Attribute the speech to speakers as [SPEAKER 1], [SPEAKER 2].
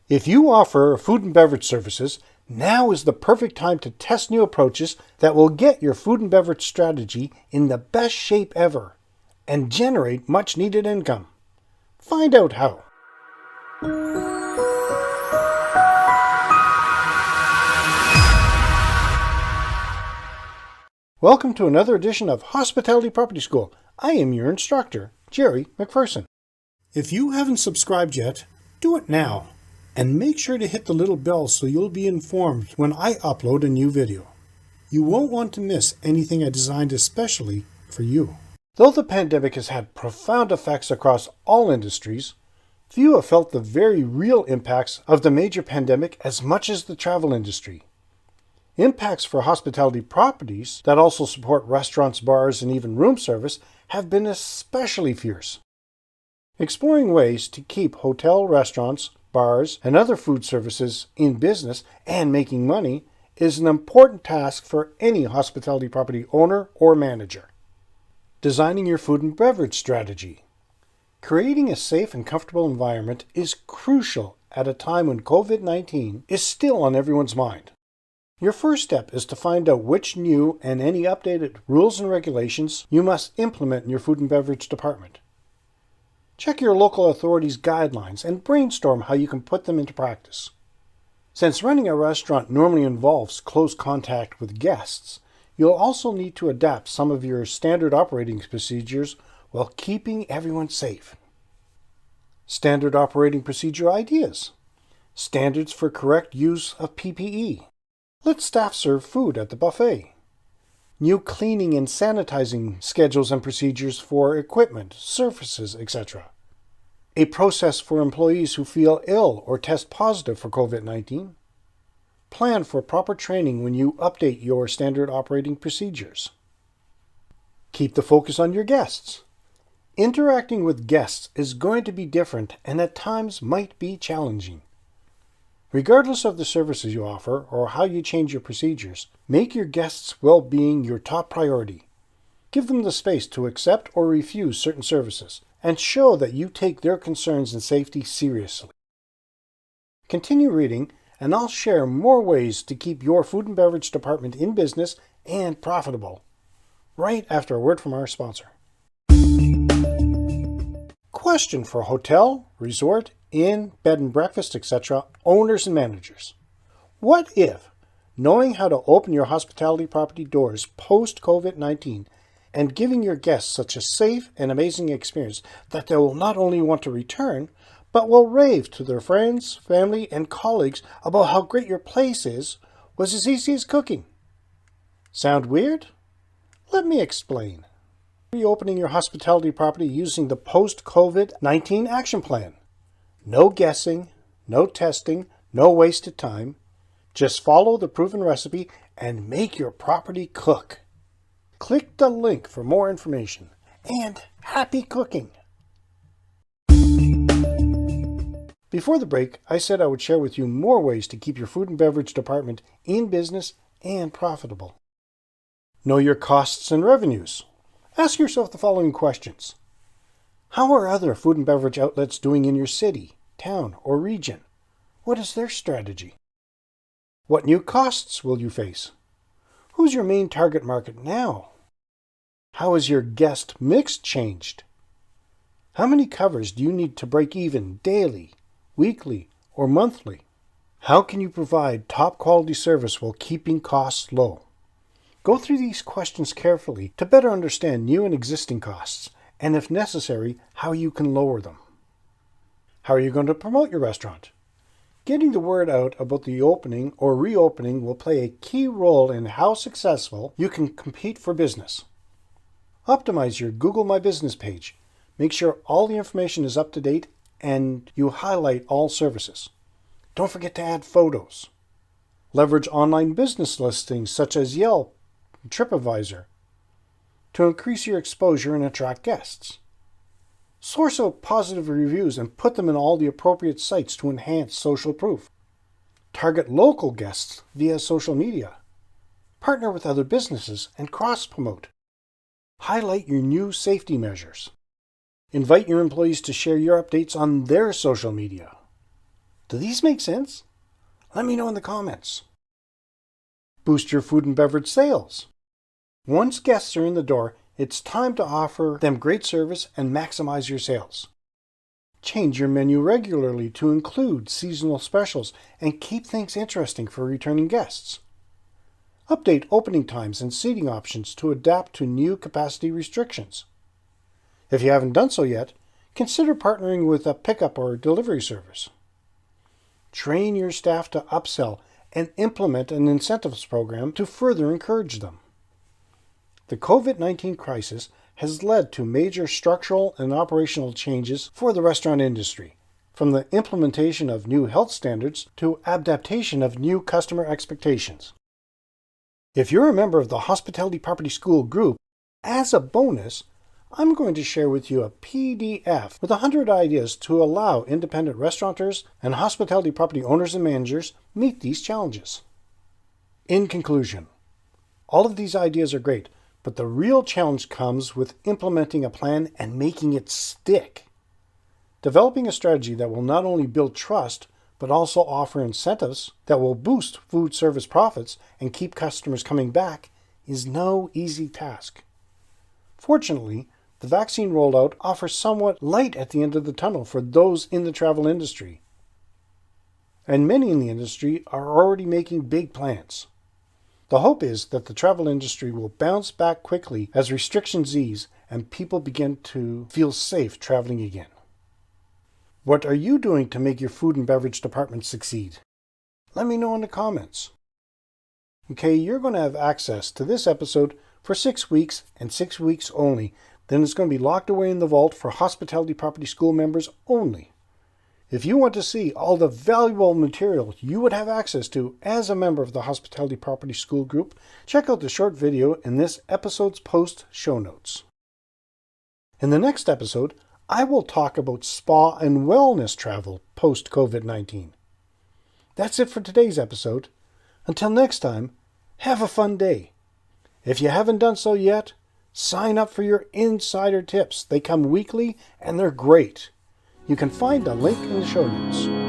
[SPEAKER 1] If you offer food and beverage services, now is the perfect time to test new approaches that will get your food and beverage strategy in the best shape ever and generate much needed income. Find out how. Welcome to another edition of Hospitality Property School. I am your instructor, Jerry McPherson. If you haven't subscribed yet, do it now. And make sure to hit the little bell so you'll be informed when I upload a new video. You won't want to miss anything I designed especially for you. Though the pandemic has had profound effects across all industries, few have felt the very real impacts of the major pandemic as much as the travel industry. Impacts for hospitality properties that also support restaurants, bars, and even room service have been especially fierce. Exploring ways to keep hotel, restaurants, bars, and other food services in business and making money is an important task for any hospitality property owner or manager. Designing your food and beverage strategy. Creating a safe and comfortable environment is crucial at a time when COVID-19 is still on everyone's mind. Your first step is to find out which new and any updated rules and regulations you must implement in your food and beverage department. Check your local authorities' guidelines and brainstorm how you can put them into practice. Since running a restaurant normally involves close contact with guests, you'll also need to adapt some of your standard operating procedures while keeping everyone safe. Standard operating procedure ideas. Standards for correct use of PPE. Let staff serve food at the buffet. New cleaning and sanitizing schedules and procedures for equipment, surfaces, etc. A process for employees who feel ill or test positive for COVID-19. Plan for proper training when you update your standard operating procedures. Keep the focus on your guests. Interacting with guests is going to be different and at times might be challenging. Regardless of the services you offer or how you change your procedures, make your guests' well-being your top priority. Give them the space to accept or refuse certain services, and show that you take their concerns and safety seriously. Continue reading, and I'll share more ways to keep your food and beverage department in business and profitable, right after a word from our sponsor. Question for hotel, resort, inn, bed and breakfast, etc. owners and managers. What if, knowing how to open your hospitality property doors post-COVID-19 and giving your guests such a safe and amazing experience that they will not only want to return, but will rave to their friends, family, and colleagues about how great your place is, was as easy as cooking? Sound weird? Let me explain. Reopening your hospitality property using the post-COVID-19 action plan. No guessing, no testing, no wasted time. Just follow the proven recipe and make your property cook. Click the link for more information. And happy cooking! Before the break, I said I would share with you more ways to keep your food and beverage department in business and profitable. Know your costs and revenues. Ask yourself the following questions. How are other food and beverage outlets doing in your city, town, or region? What is their strategy? What new costs will you face? Who's your main target market now? How has your guest mix changed? How many covers do you need to break even daily, weekly, or monthly? How can you provide top quality service while keeping costs low? Go through these questions carefully to better understand new and existing costs, and if necessary, how you can lower them. How are you going to promote your restaurant? Getting the word out about the opening or reopening will play a key role in how successful you can compete for business. Optimize your Google My Business page. Make sure all the information is up to date and you highlight all services. Don't forget to add photos. Leverage online business listings such as Yelp and TripAdvisor to increase your exposure and attract guests. Source out positive reviews and put them in all the appropriate sites to enhance social proof. Target local guests via social media. Partner with other businesses and cross-promote. Highlight your new safety measures. Invite your employees to share your updates on their social media. Do these make sense? Let me know in the comments. Boost your food and beverage sales. Once guests are in the door, it's time to offer them great service and maximize your sales. Change your menu regularly to include seasonal specials and keep things interesting for returning guests. Update opening times and seating options to adapt to new capacity restrictions. If you haven't done so yet, consider partnering with a pickup or delivery service. Train your staff to upsell and implement an incentives program to further encourage them. The COVID-19 crisis has led to major structural and operational changes for the restaurant industry, from the implementation of new health standards to adaptation of new customer expectations. If you're a member of the Hospitality Property School group, as a bonus, I'm going to share with you a PDF with 100 ideas to allow independent restaurateurs and hospitality property owners and managers meet these challenges. In conclusion, all of these ideas are great, but the real challenge comes with implementing a plan and making it stick. Developing a strategy that will not only build trust, but also offer incentives that will boost food service profits and keep customers coming back is no easy task. Fortunately, the vaccine rollout offers somewhat light at the end of the tunnel for those in the travel industry. And many in the industry are already making big plans. The hope is that the travel industry will bounce back quickly as restrictions ease and people begin to feel safe traveling again. What are you doing to make your food and beverage department succeed? Let me know in the comments. Okay, you're going to have access to this episode for 6 weeks and 6 weeks only. Then it's going to be locked away in the vault for Hospitality Property School members only. If you want to see all the valuable material you would have access to as a member of the Hospitality Property School group, check out the short video in this episode's post show notes. In the next episode, I will talk about spa and wellness travel post-COVID-19. That's it for today's episode. Until next time, have a fun day. If you haven't done so yet, sign up for your insider tips. They come weekly and they're great. You can find a link in the show notes.